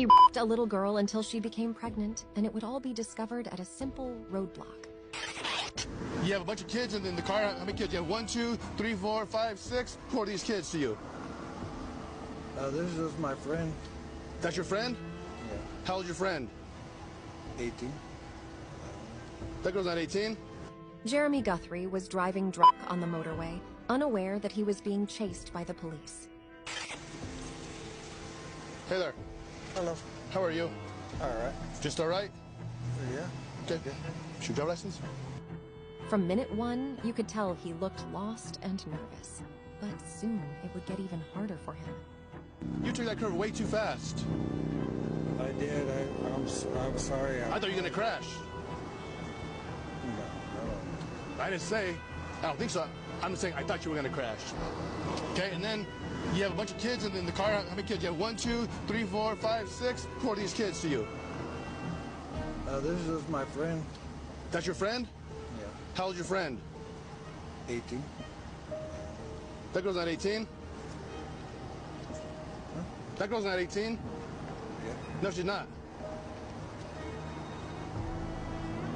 He raped a little girl until she became pregnant, and it would all be discovered at a simple roadblock. You have a bunch of kids in the car. How many kids? You have 1, 2, 3, 4, 5, 6. Who are these kids to you? This is my friend. That's your friend? Yeah. How old's your friend? 18. That girl's not 18? Jeremy Guthrie was driving drunk on the motorway, unaware that he was being chased by the police. Hey there. Hello. How are you? All right. Just all right? Yeah. Okay. Is your driver's license? From minute one, you could tell he looked lost and nervous. But soon, it would get even harder for him. You took that curve way too fast. I did. I'm sorry. I thought you were going to crash. No. I didn't say. I don't think so. I'm just saying I thought you were going to crash. Okay, and then you have a bunch of kids in the car. How many kids? You have 1, 2, 3, 4, 5, 6. Who are these kids to you? This is my friend. That's your friend? Yeah. How old's your friend? 18. That girl's not 18? Huh? That girl's not 18? Yeah. No, she's not.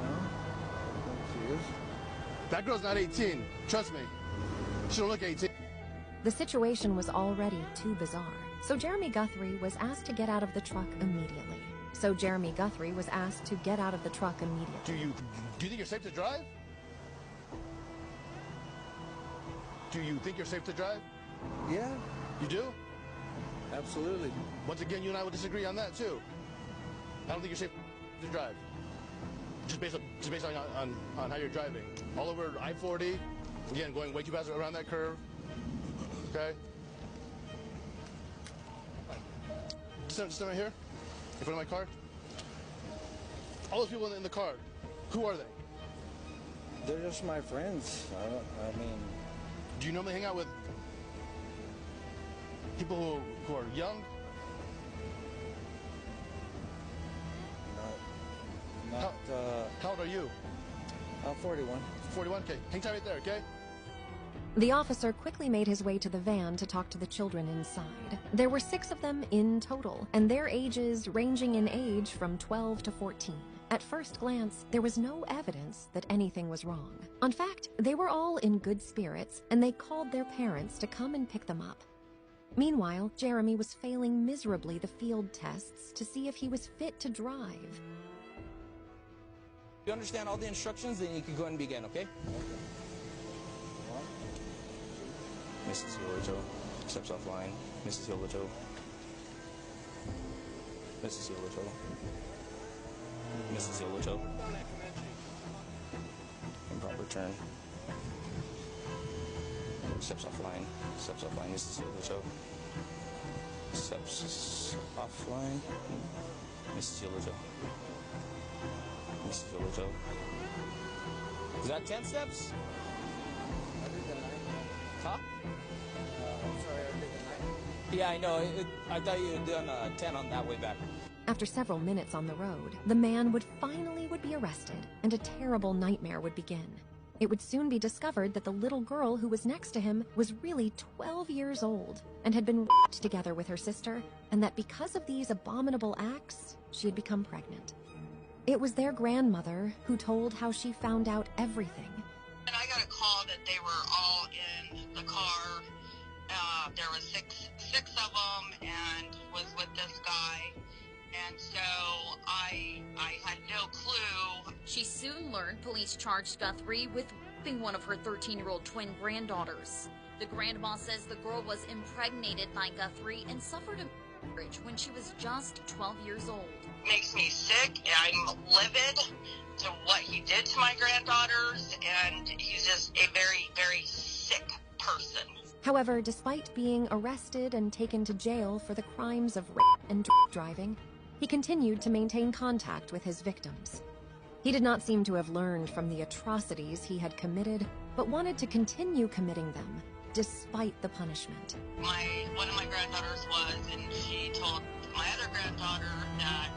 No. She is. That girl's not 18. Trust me. She don't look 18. The situation was already too bizarre, so Jeremy Guthrie was asked to get out of the truck immediately. Do you think you're safe to drive? Do you think you're safe to drive? Yeah. You do? Absolutely. Once again, you and I will disagree on that too. I don't think you're safe to drive. Just based on how you're driving. All over I-40. Again, going way too fast around that curve. Okay? Just stand right here, in front of my car. All those people in the car, who are they? They're just my friends. I mean... Do you normally hang out with people who are young? How old are you? I'm 41. 41? Okay. Hang tight right there, okay? The officer quickly made his way to the van to talk to the children inside. There were 6 of them in total, and their ages ranging in age from 12 to 14. At first glance, there was no evidence that anything was wrong. In fact, they were all in good spirits, and they called their parents to come and pick them up. Meanwhile, Jeremy was failing miserably the field tests to see if he was fit to drive. You understand all the instructions, then you can go ahead and begin, okay? Mrs. Yoloto steps offline. Mrs. Yoloto. Mrs. Yoloto. Mrs. Yoloto. Improper turn. Steps offline. Steps offline. Mrs. Yoloto. Steps offline. Mrs. Yoloto. Mrs. Yoloto. Is that 10 steps? Huh? I'm sorry, I did the 9. Yeah, I know. I thought you had done 10 on that way back. After several minutes on the road, the man would be arrested, and a terrible nightmare would begin. It would soon be discovered that the little girl who was next to him was really 12 years old and had been raped together with her sister, and that because of these abominable acts, she had become pregnant. It was their grandmother who told how she found out everything. And I got a call that they were all in the car. There were six of them, and was with this guy. And so I had no clue. She soon learned police charged Guthrie with raping one of her 13-year-old twin granddaughters. The grandma says the girl was impregnated by Guthrie and suffered a miscarriage when she was just 12 years old. Makes me sick. I'm livid to what he did to my granddaughters, and he's just a very, very sick person. However, despite being arrested and taken to jail for the crimes of rape and drunk driving, he continued to maintain contact with his victims. He did not seem to have learned from the atrocities he had committed, but wanted to continue committing them, despite the punishment. One of my granddaughters was, and she told my other granddaughter that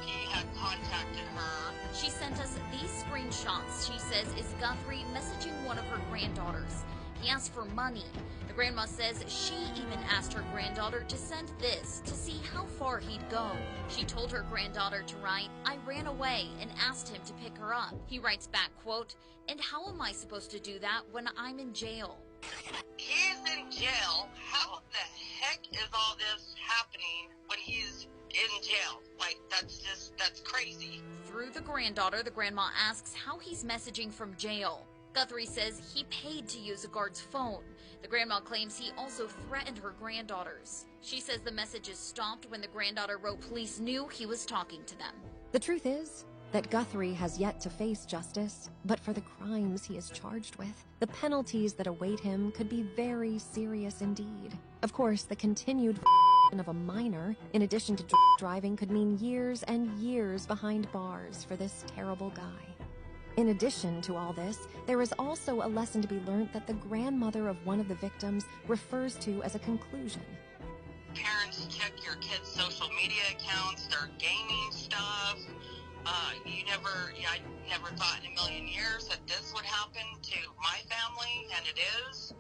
he had contacted her. She sent us these screenshots, she says, is Guthrie messaging one of her granddaughters. He asked for money. The grandma says she even asked her granddaughter to send this to see how far he'd go. She told her granddaughter to write, "I ran away and asked him to pick her up." He writes back, quote, "And how am I supposed to do that when I'm in jail?" He's in jail. How the heck is all this happening when he's in jail? Like, that's crazy. Through the granddaughter, the grandma asks how he's messaging from jail. Guthrie says he paid to use a guard's phone. The grandma claims he also threatened her granddaughters. She says the messages stopped when the granddaughter wrote police knew he was talking to them. The truth is that Guthrie has yet to face justice, but for the crimes he is charged with, the penalties that await him could be very serious indeed. Of course, the continued of a minor, in addition to driving, could mean years and years behind bars for this terrible guy. In addition to all this, there is also a lesson to be learned that the grandmother of one of the victims refers to as a conclusion. Parents check your kids' social media accounts, their gaming stuff. I never thought in a million years that this would happen to my family, and it is.